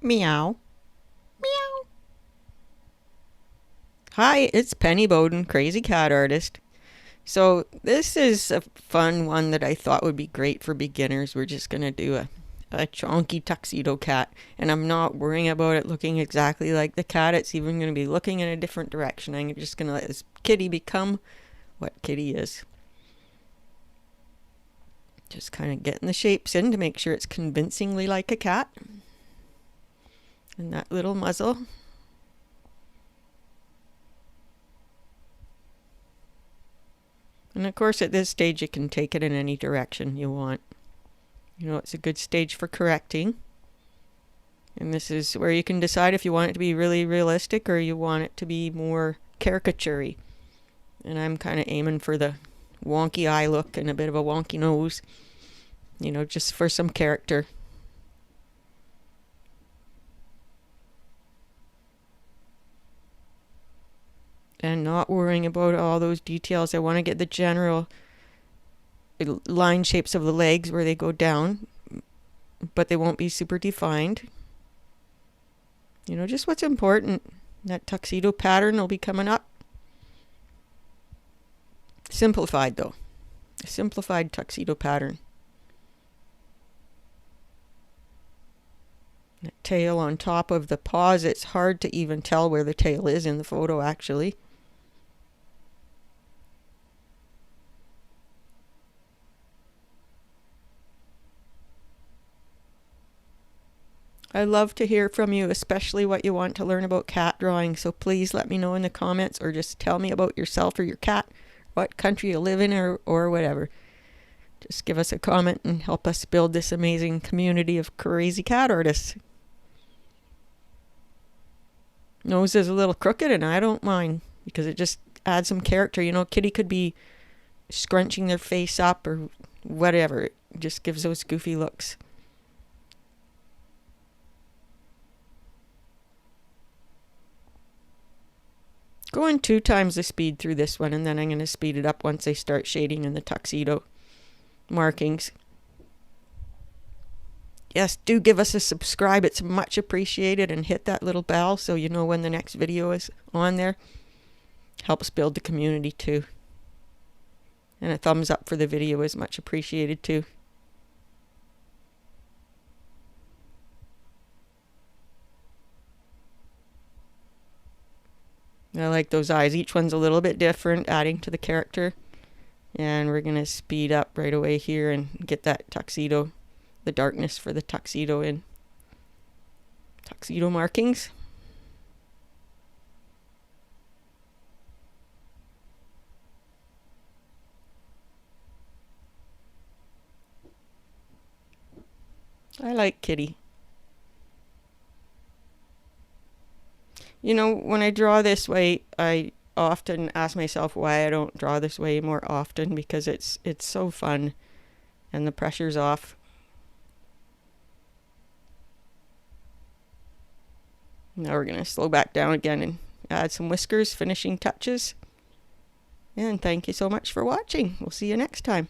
Meow. Meow. Hi, it's Penny Bowden, Crazy Cat Artist. So this is a fun one that I thought would be great for beginners. We're just going to do a chonky tuxedo cat. And I'm not worrying about it looking exactly like the cat. It's even going to be looking in a different direction. I'm just going to let this kitty become what kitty is. Just kind of getting the shapes in to make sure it's convincingly like a cat. And that little muzzle. And of course at this stage you can take it in any direction you want. You know, it's a good stage for correcting. And this is where you can decide if you want it to be really realistic or you want it to be more caricature-y. And I'm kind of aiming for the wonky eye look and a bit of a wonky nose. You know, just for some character. And not worrying about all those details. I want to get the general line shapes of the legs where they go down, but they won't be super defined. You know, just what's important. That tuxedo pattern will be coming up. Simplified though. A simplified tuxedo pattern. That tail on top of the paws, it's hard to even tell where the tail is in the photo actually. I love to hear from you, especially what you want to learn about cat drawing. So please let me know in the comments or just tell me about yourself or your cat, what country you live in or whatever. Just give us a comment and help us build this amazing community of crazy cat artists. Nose is a little crooked and I don't mind because it just adds some character. You know, kitty could be scrunching their face up or whatever. It just gives those goofy looks. Going 2 times the speed through this one, and then I'm going to speed it up once I start shading in the tuxedo markings. Yes, do give us a subscribe. It's much appreciated, and hit that little bell so you know when the next video is on there. Helps build the community too. And a thumbs up for the video is much appreciated too. I like those eyes. Each one's a little bit different, adding to the character. And we're going to speed up right away here and get that tuxedo, the darkness for the tuxedo in. Tuxedo markings. I like kitty. You know, when I draw this way, I often ask myself why I don't draw this way more often, because it's so fun and the pressure's off. Now we're going to slow back down again and add some whiskers, finishing touches. And thank you so much for watching. We'll see you next time.